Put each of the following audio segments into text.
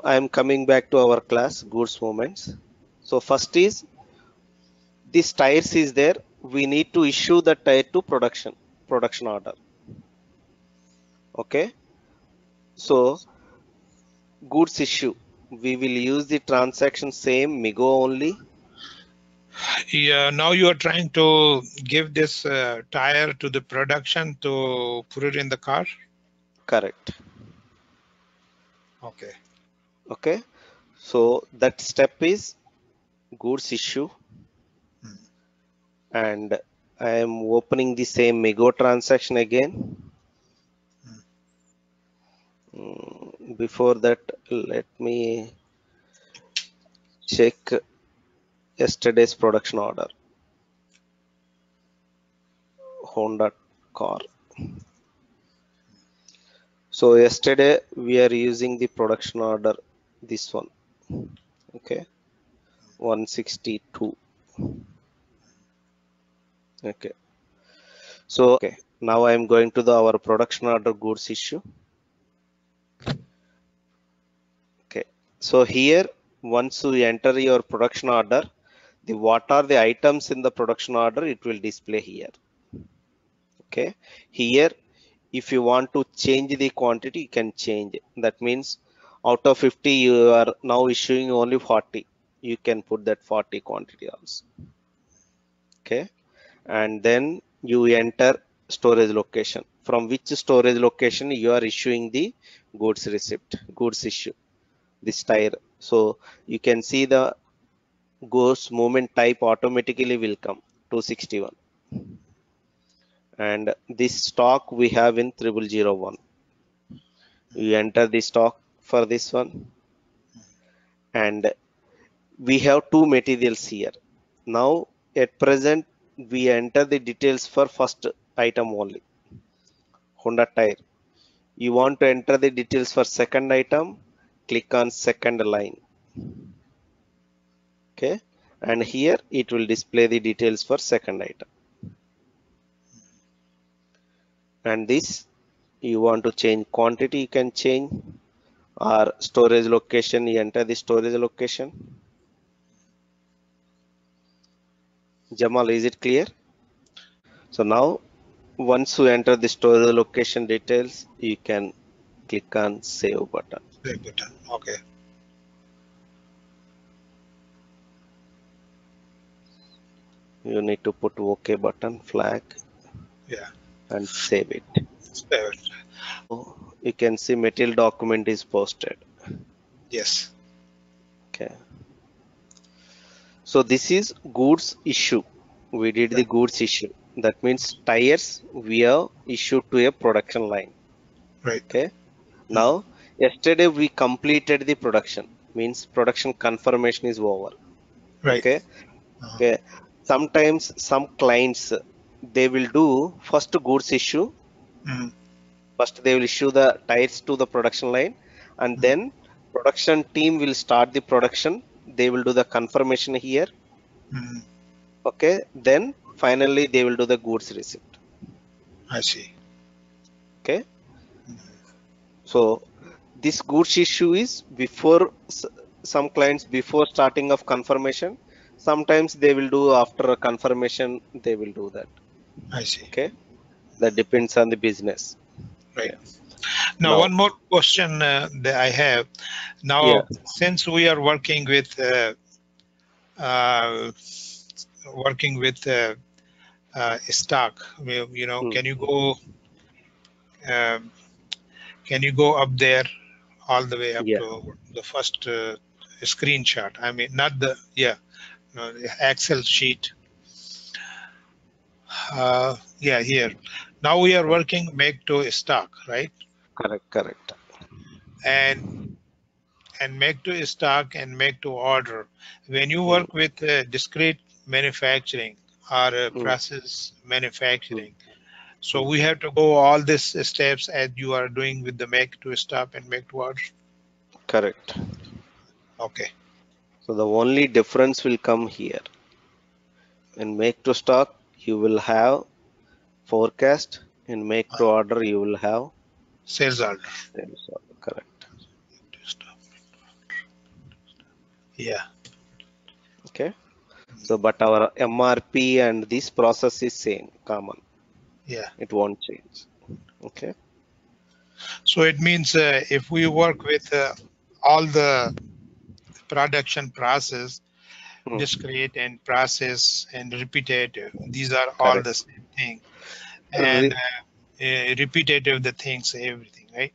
I am coming back to our class, goods movements. So first is this tires is there. We need to issue the tire to production order. Okay. So goods issue. We will use the transaction same MIGO only. Yeah, now you are trying to give this tire to the production to put it in the car? Correct. Okay. Okay. So that step is goods issue. And I am opening the same MIGO transaction again. Before that, let me check yesterday's production order. Honda car. So yesterday we are using the production order, this one. Okay, 162. Okay. So okay, now I am going to our production order goods issue. Okay. So here, once you enter your production order, what are the items in the production order, it will display here. Okay. Here, if you want to change the quantity, you can change. That means out of 50, you are now issuing only 40. You can put that 40 quantity also. Okay. And then you enter storage location. From which storage location you are issuing the goods receipt, goods issue, this tire. So you can see the goods movement type automatically will come 261. And this stock we have in 0001. You enter the stock for this one, and we have two materials here. Now at present we enter the details for first item only, Honda tire. You want to enter the details for second item, click on second line. Okay, and here it will display the details for second item. And this, you want to change quantity, you can change, or storage location, you enter the storage location. Jamal, is it clear? So now once you enter the storage location details, you can click on save button. Save button. Okay. You need to put OK button, flag, Yeah. and save it. Save it. So you can see material document is posted. Yes. Okay. So this is goods issue. We did the goods issue. That means tires we have issued to a production line. Right. Okay. Now yesterday we completed the production. Means production confirmation is over. Right. Okay. Okay. Sometimes some clients, they will do first goods issue. First they will issue the tires to the production line, and then production team will start the production. They will do the confirmation here. Okay. Then finally they will do the goods receipt. I see. Okay. So this goods issue is before some clients before starting of confirmation. Sometimes they will do after a confirmation, they will do that. I see. Okay. That depends on the business. Right. Okay. Now, one more question that I have. Now, since we are working with stock, you know, can you go up there all the way up to the first screenshot? I mean, not the the Excel sheet. Yeah, here. Now we are working make to stock, right? Correct. And make to stock and make to order. When you work with discrete manufacturing or process manufacturing, so we have to go all these steps as you are doing with the make to stock and make to order. Correct. Okay. So the only difference will come here. In make to stock, you will have forecast. In make to order, you will have sales order. Sales order. Correct. Yeah. Okay. So, but our MRP and this process is same, common. Yeah. It won't change. Okay. So it means if we work with all the production process, Hmm. discrete and process and repetitive, these are all the Correct. same thing. And Re- repetitive, the things, everything, right?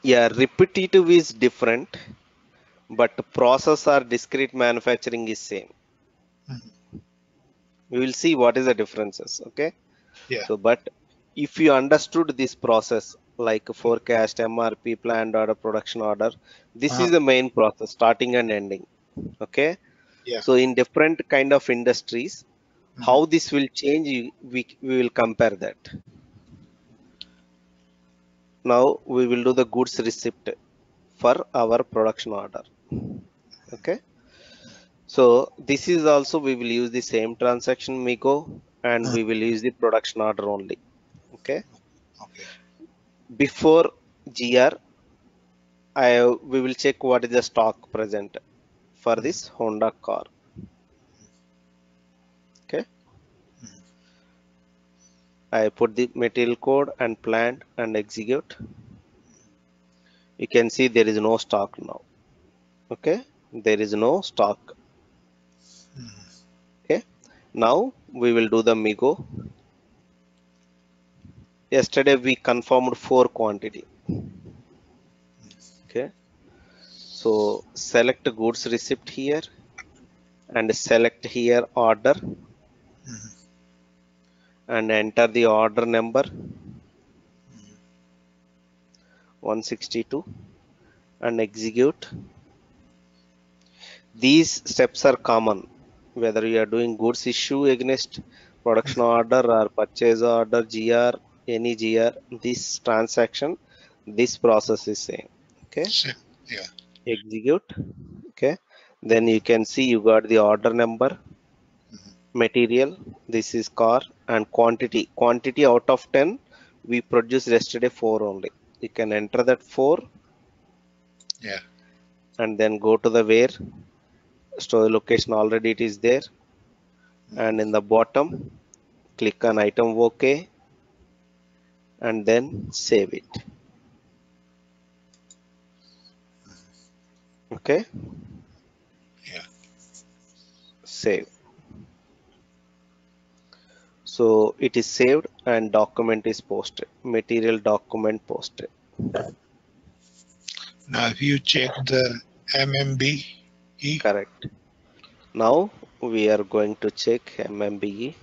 yeah, repetitive is different, but process or discrete manufacturing is same. Mhm. We will see what is the differences. Okay. Yeah. So, but if you understood this process like forecast, MRP, planned order, production order, this Uh-huh. is the main process, starting and ending. Okay. Yeah. So, in different kind of industries, Mhm. how this will change, we will compare that. Now, we will do the goods receipt for our production order. Okay. So, this is also we will use the same transaction Migo and Uh, we will use the production order only. Okay. okay. Before GR, we will check what is the stock present for Mhm. this Honda car. Okay, Mhm. I put the material code and plant and execute. You can see there is no stock now. Okay, there is no stock. Mhm. Okay, now we will do the Migo. Yesterday we confirmed 4 quantity. Okay, so select goods receipt here and select here order Mhm. and enter the order number 162 and execute. These steps are common whether you are doing goods issue against production order or purchase order, GR, any GR, this transaction, this process is same. Okay, Same. Yeah. execute. Okay, then you can see you got the order number, Mhm. material, this is car, and quantity. Quantity out of 10, we produced yesterday 4 only. You can enter that 4 Yeah. and then go to the where store location already it is there, and in the bottom click on item OK and then save it. Okay, Yeah. save. So it is saved and document is posted. Material document posted. Now, if you check the MMBE, Correct. Now we are going to check MMBE.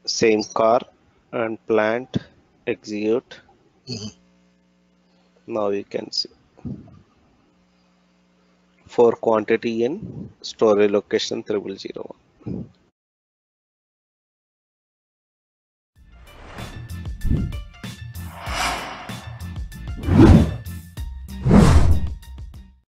Same car and plant execute. Mhm. Now you can see for quantity in storage location 0001.